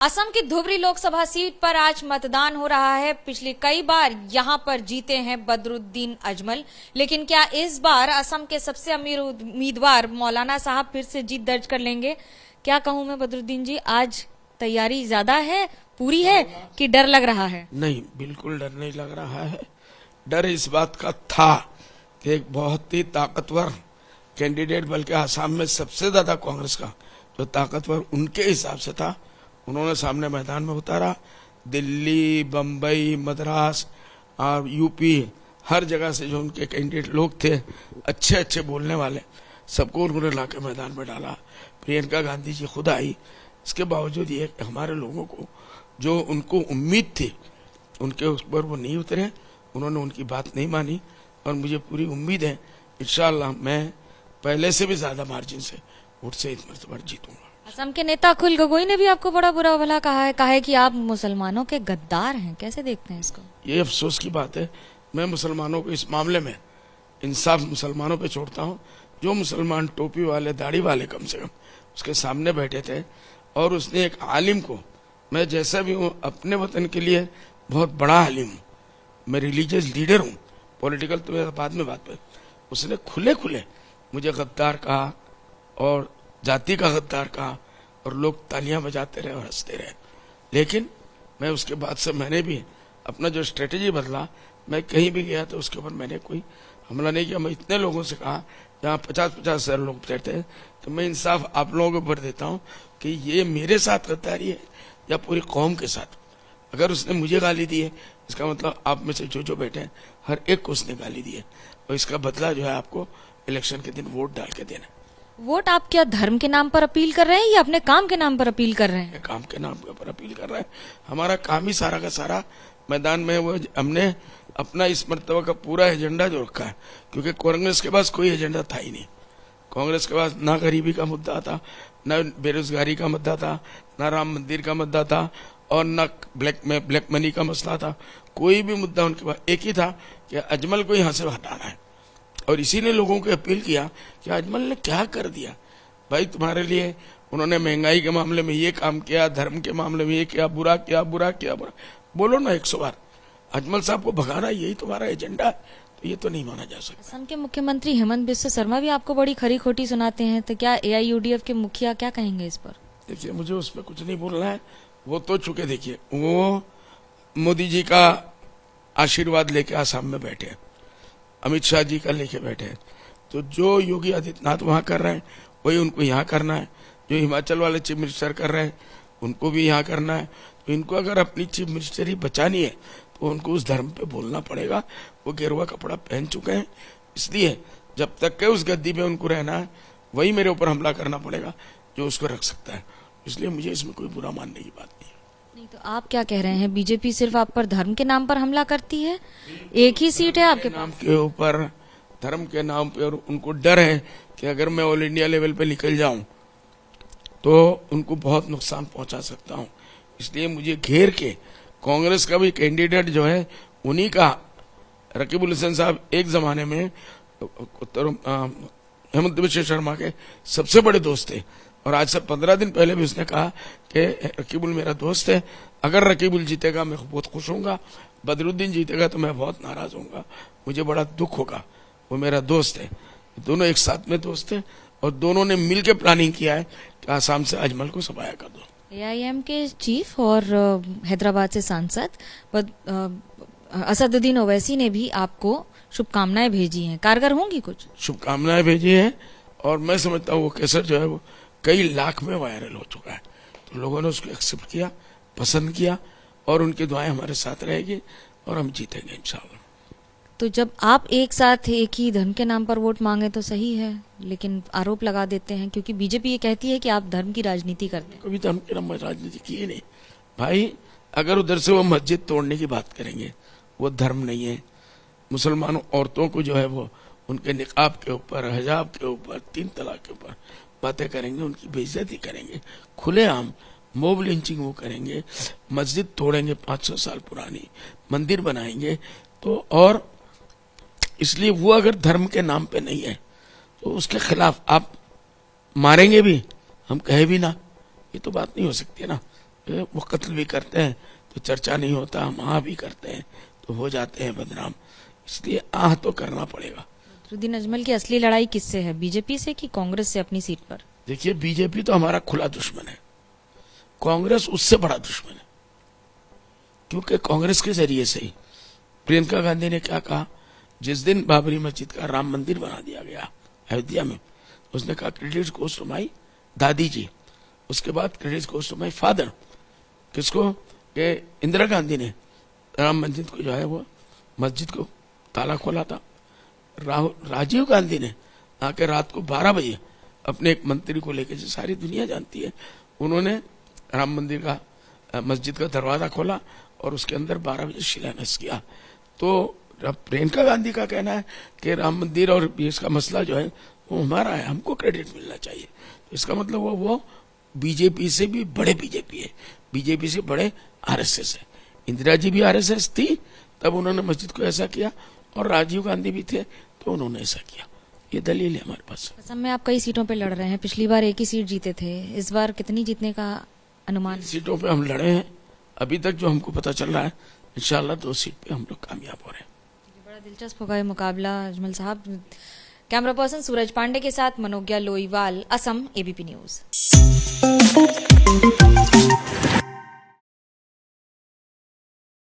असम की धुबरी लोकसभा सीट पर आज मतदान हो रहा है। पिछली कई बार यहां पर जीते हैं बदरुद्दीन अजमल, लेकिन क्या इस बार असम के सबसे अमीर उम्मीदवार मौलाना साहब फिर से जीत दर्ज कर लेंगे? क्या कहूं मैं बदरुद्दीन जी, आज तैयारी ज्यादा है, पूरी है कि डर लग रहा है? नहीं, बिल्कुल डर नहीं लग रहा है। डर इस बात का था कि एक बहुत ही ताकतवर कैंडिडेट, बल्कि आसाम में सबसे ज्यादा कांग्रेस का जो ताकतवर उनके हिसाब से था, उन्होंने सामने मैदान में उतारा। दिल्ली, बम्बई, मद्रास और यूपी, हर जगह से जो उनके कैंडिडेट लोग थे, अच्छे अच्छे बोलने वाले, सबको उन्होंने लाके मैदान में डाला। प्रियंका गांधी जी खुद आई। इसके बावजूद ये हमारे लोगों को जो उनको उम्मीद थी, उनके उस पर वो नहीं उतरे, उन्होंने उनकी बात नहीं मानी। और मुझे पूरी उम्मीद है इंशाअल्लाह मैं पहले से भी ज्यादा मार्जिन से वोट से इस मरतबा जीतूंगा। असम के नेता अखिल गगोई ने भी आपको बड़ा बुरा भला कहा है कि आप मुसलमानों के गद्दार हैं। कैसे देखते हैं इसको? ये अफसोस की बात है। मैं मुसलमानों को इस मामले में इंसाफ मुसलमानों पे छोड़ता हूँ। जो मुसलमान टोपी वाले, दाढ़ी वाले कम से कम उसके सामने बैठे थे, और उसने एक आलिम को, मैं जैसा भी हूँ अपने वतन के लिए बहुत बड़ा आलिम हूँ, मैं रिलीजियस लीडर हूँ, पॉलिटिकल तो मेरा बाद में बात पर, उसने खुले खुले मुझे गद्दार कहा और जाति का गद्दार कहा, और लोग तालियां बजाते रहे और हंसते रहे। लेकिन मैं उसके बाद से मैंने भी अपना जो स्ट्रेटेजी बदला, मैं कहीं भी गया तो उसके ऊपर मैंने कोई हमला नहीं किया। मैं इतने लोगों से कहा, जहाँ 50-50 हजार लोग बैठते हैं, तो मैं इंसाफ आप लोगों के ऊपर देता हूँ कि ये मेरे साथ गद्दारी है या पूरी कौम के साथ। अगर उसने मुझे गाली दी है, इसका मतलब आप में से जो बैठे हैं हर एक को उसने गाली दी है, और इसका बदला जो है आपको इलेक्शन के दिन वोट डाल के देना। वोट आप क्या धर्म के नाम पर अपील कर रहे हैं या अपने काम के नाम पर अपील कर रहे हैं? काम के नाम पर अपील कर रहे हैं। हमारा काम ही सारा का सारा मैदान में वो हमने अपना इस मर्तबा का पूरा एजेंडा जो रखा है, क्योंकि कांग्रेस के पास कोई एजेंडा था ही नहीं। कांग्रेस के पास ना गरीबी का मुद्दा था, न बेरोजगारी का मुद्दा था, न राम मंदिर का मुद्दा था, और न ब्लैक मनी का मसला था। कोई भी मुद्दा उनके पास एक ही था कि अजमल को यहाँ से हटाना है। और इसी ने लोगों को अपील किया कि अजमल ने क्या कर दिया भाई तुम्हारे लिए। उन्होंने महंगाई के मामले में ये काम किया, धर्म के मामले में ये किया, बुरा किया, बुरा किया, बुरा। बोलो ना 100 बार, अजमल साहब को भगाना यही तुम्हारा एजेंडा है, तो ये तो नहीं माना जा सकता। असम के मुख्यमंत्री हेमंत बिस्वा शर्मा भी आपको बड़ी खरी खोटी सुनाते हैं, तो क्या AIUDF के मुखिया क्या कहेंगे इस पर? देखिए, मुझे उस पर कुछ नहीं बोलना है। वो तो चुके, देखिए वो मोदी जी का आशीर्वाद लेके आसाम में बैठे, अमित शाह जी का लेके बैठे हैं, तो जो योगी आदित्यनाथ वहां कर रहे हैं वही उनको यहाँ करना है। जो हिमाचल वाले चीफ मिनिस्टर कर रहे हैं उनको भी यहाँ करना है। तो इनको अगर अपनी चीफ मिनिस्टरी बचानी है तो उनको उस धर्म पे बोलना पड़ेगा। वो गेरुआ कपड़ा पहन चुके हैं, इसलिए जब तक के उस गद्दी पे उनको रहना है, वही मेरे ऊपर हमला करना पड़ेगा जो उसको रख सकता है। इसलिए मुझे इसमें कोई बुरा मानने की बात नहीं है। नहीं तो आप क्या कह रहे हैं, बीजेपी सिर्फ आप पर धर्म के नाम पर हमला करती है? एक ही सीट है आपके नाम के ऊपर, धर्म के नाम पे, और उनको डर है कि अगर मैं ऑल इंडिया लेवल पे निकल जाऊं तो उनको बहुत नुकसान पहुंचा सकता हूं। इसलिए मुझे घेर के कांग्रेस का भी कैंडिडेट जो है उन्हीं का, रकीबुल हसन साहब एक जमाने में हेमंत बिस्वा शर्मा के सबसे बड़े दोस्त थे, और आज से 15 दिन पहले भी उसने कहा कि रकीबुल मेरा दोस्त है, अगर रकीबुल जीतेगा मैं बहुत खुश होऊंगा, बदरुद्दीन जीतेगा तो मैं बहुत नाराज होऊंगा, मुझे बड़ा दुख होगा, वो मेरा दोस्त है। दोनों एक साथ में दोस्त हैं, और दोनों ने मिलकर प्लानिंग किया है कि आसाम से अजमल को सफाया कर दो। AIM के चीफ और हैदराबाद से सांसद असदुद्दीन ओवैसी ने भी आपको शुभकामनाएं भेजी हैं, कारगर होंगी कुछ? शुभकामनाएं भेजी है, और मैं समझता हूँ वो कैसेट जो है वो कई लाख में वायरल हो चुका है। तो लोगों ने उसको एक्सेप्ट किया, पसंद किया, और उनकी दुआएं हमारे साथ रहेगी और हम जीतेंगे इंशाल्लाह। तो जब आप एक साथ एक ही धर्म के नाम पर वोट मांगे तो सही है, लेकिन आरोप लगा देते हैं, क्योंकि बीजेपी ये कहती है कि आप धर्म की राजनीति करते हैं। कभी धर्म की राजनीति की ही नहीं भाई। अगर उधर से वो मस्जिद तोड़ने की बात करेंगे, वो धर्म नहीं है। मुसलमानों औरतों को जो है वो उनके निकाब के ऊपर, हिजाब के ऊपर, 3 तलाक के ऊपर बातें करेंगे, उनकी बेइज्जती करेंगे, खुलेआम मोब लिंचिंग वो करेंगे, मस्जिद तोड़ेंगे 500 साल पुरानी, मंदिर बनाएंगे। तो और इसलिए वो अगर धर्म के नाम पे नहीं है तो उसके खिलाफ आप मारेंगे भी, हम कहे भी ना, ये तो बात नहीं हो सकती है ना। वो कत्ल भी करते हैं तो चर्चा नहीं होता, वहां भी करते हैं तो हो जाते हैं बदनाम। इसलिए आह तो करना पड़ेगा। बदरुद्दीन अजमल की असली लड़ाई किससे है, बीजेपी से कि कांग्रेस से अपनी सीट पर? देखिए, बीजेपी तो हमारा खुला दुश्मन है, कांग्रेस उससे बड़ा दुश्मन है। क्योंकि कांग्रेस के जरिए से ही प्रियंका गांधी ने क्या कहा, जिस दिन बाबरी मस्जिद का राम मंदिर बना दिया गया अयोध्या में, उसने कहा क्रेडिट गोस टू माई दादी जी। उसके बाद credit goes to my father. किसको? कि इंदिरा गांधी ने राम मंदिर को जो है वो मस्जिद को ताला खोला था। राजीव गांधी ने आके रात को 12 बजे अपने एक मंत्री को लेकर, जो सारी दुनिया जानती है, उन्होंने राम मंदिर का मस्जिद का दरवाजा खोला और उसके अंदर 12 बजे शिलान्यास किया। तो प्रियंका गांधी का कहना है कि राम मंदिर और इसका मसला जो है वो हमारा है, हमको क्रेडिट मिलना चाहिए। तो इसका मतलब वो बीजेपी से भी बड़े बीजेपी है, बीजेपी से बड़े आरएसएस है। इंदिरा जी भी आरएसएस थी, तब उन्होंने मस्जिद को ऐसा किया, और राजीव गांधी भी थे तो उन्होंने ऐसा किया। ये दलील है हमारे पास। असम में आप कई सीटों पे लड़ रहे हैं, पिछली बार एक ही सीट जीते थे, इस बार कितनी जीतने का अनुमान? सीटों पे हम लड़े हैं, अभी तक जो हमको पता चल रहा है इंशाल्लाह 2 सीट पे हम लोग कामयाब हो रहे हैं। बड़ा दिलचस्प होगा ये मुकाबला अजमल साहब। कैमरा पर्सन सूरज पांडे के साथ मनोज्ञा लोईवाल, असम, एबीपी न्यूज।